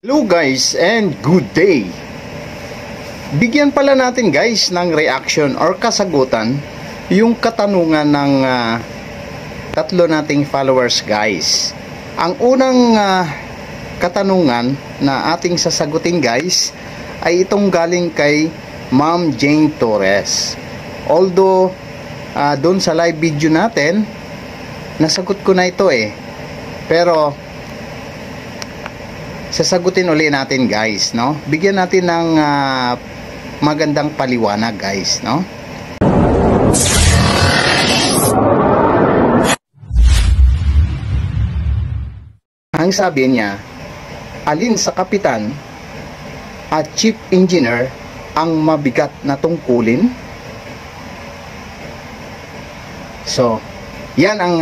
Hello guys and good day. Bigyan pala natin guys ng reaction or kasagutan yung katanungan ng tatlo nating followers guys. Ang unang katanungan na ating sasagutin guys ay itong galing kay Ma'am Jane Torres. Although doon sa live video natin nasagot ko na ito pero sasagutin uli natin guys, no? Bigyan natin ng magandang paliwanag guys, no? Ang sabi niya, alin sa kapitan at chief engineer ang mabigat na tungkulin? So, yan ang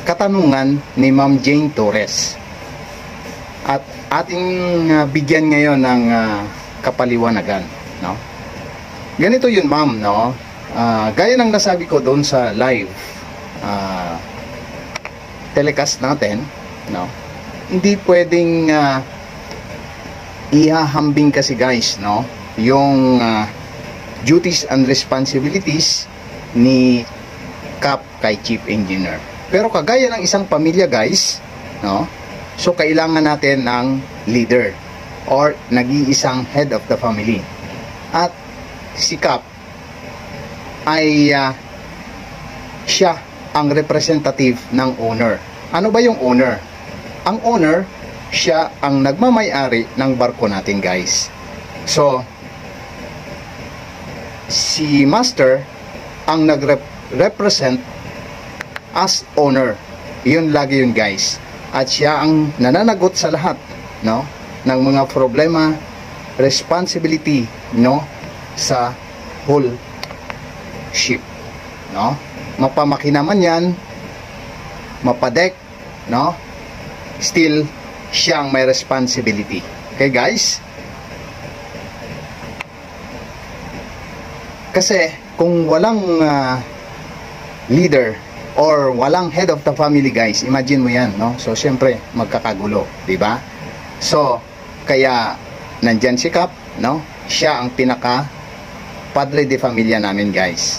katanungan ni Ma'am Jane Torres. At ating bigyan ngayon ng kapaliwanagan, no? Ganito yun, ma'am, no? Gaya ng nasabi ko doon sa live telecast natin, no? Hindi pwedeng ihahambing kasi guys, no? Yung duties and responsibilities ni Cap kay Chief Engineer. Pero kagaya ng isang pamilya guys, no? So, kailangan natin ng leader or nag-iisang head of the family. At si Cap ay siya ang representative ng owner. Ano ba yung owner? Ang owner, siya ang nagmamay-ari ng barko natin guys. So, si Master ang nag-represent as owner. Yun lagi yun guys. At siya ang nananagot sa lahat, no, ng mga problema, responsibility, no, sa whole ship, no. Mapamakina man yan, mapadek, no, still siyang may responsibility. Okay guys? Kasi kung walang leader or walang head of the family guys, imagine mo yan, no? So syempre magkakagulo, di ba? So kaya nandyan si Cap, no? Siya ang pinaka padre de familia namin guys.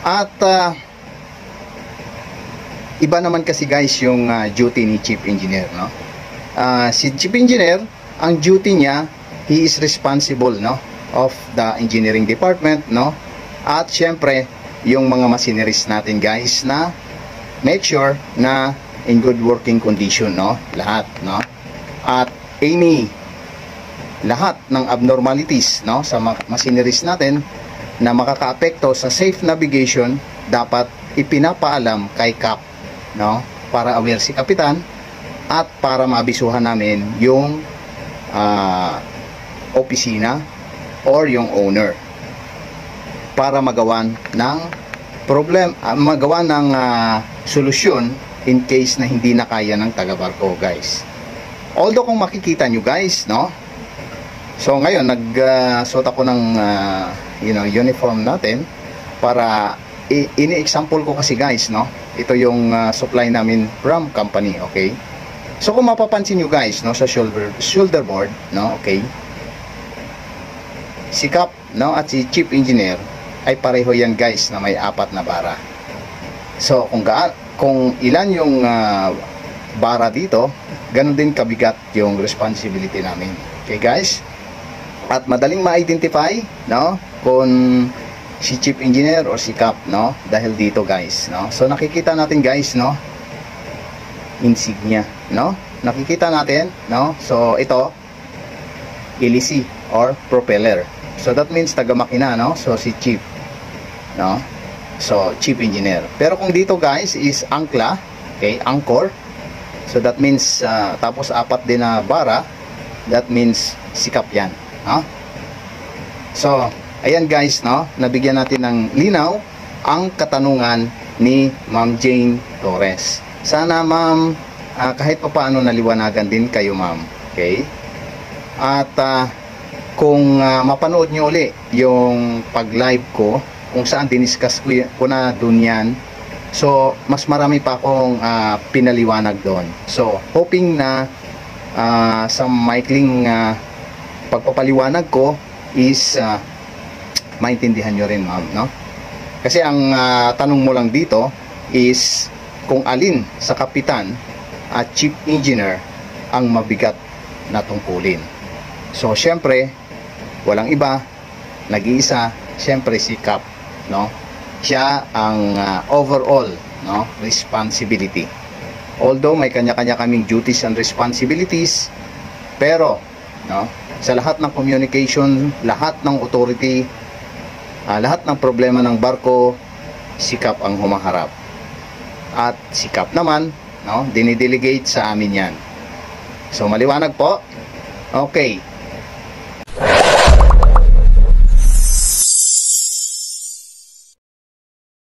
At iba naman kasi guys yung duty ni Chief Engineer, no? Si Chief Engineer, ang duty niya, he is responsible, no, of the engineering department, no? At syempre yung mga machineries natin guys na make sure na in good working condition, no, lahat, no, at lahat ng abnormalities, no, sa machineries natin na makakaapekto sa safe navigation dapat ipinapaalam kay Cap, no, para aware si kapitan at para mabisuhan namin yung opisina or yung owner para magawan ng solusyon in case na hindi na kaya ng taga-barko guys. Although kung makikita nyo guys, no, so ngayon nagsuot ako ng uniform natin para ini-example ko kasi guys, no, ito yung supply namin from company, okay? So kung mapapansin nyo guys, no, sa shoulder board, no, okay, si Cap, no, at si Chief Engineer ay pareho yan guys na may 4 na bara. So kung ilan yung bara dito, ganun din kabigat yung responsibility namin. Okay guys? At madaling ma-identify, no, kung si Chief Engineer or si Cap, no, dahil dito guys, no. So nakikita natin guys, no, insignia, no, nakikita natin, no. So ito hélice or propeller. So that means taga-makina, no. So si Chief, no, so Chief Engineer. Pero kung dito guys is angkla, okay, anchor, so that means tapos 4 din na bara, that means sikap yan, no? So ayan guys, no, nabigyan natin ng linaw ang katanungan ni Ma'am Jane Torres. Sana ma'am kahit pa paano naliwanagan din kayo ma'am, okay? At kung mapanood nyo uli yung pag-live ko kung saan diniscuss ko na dun yan, so mas marami pa akong pinaliwanag doon. So hoping na sa maikling pagpapaliwanag ko is maintindihan nyo rin, ma'am, no? Kasi ang tanong mo lang dito is kung alin sa kapitan at chief engineer ang mabigat na tungkulin. So syempre walang iba, nag-iisa, syempre si Cap, no? Siya ang overall, no, responsibility. Although may kanya-kanya kaming duties and responsibilities, pero no, sa lahat ng communication, lahat ng authority, lahat ng problema ng barko, si Cap ang humaharap. At si Cap naman, no, dinidelegate sa amin yan. So maliwanag po? Okay.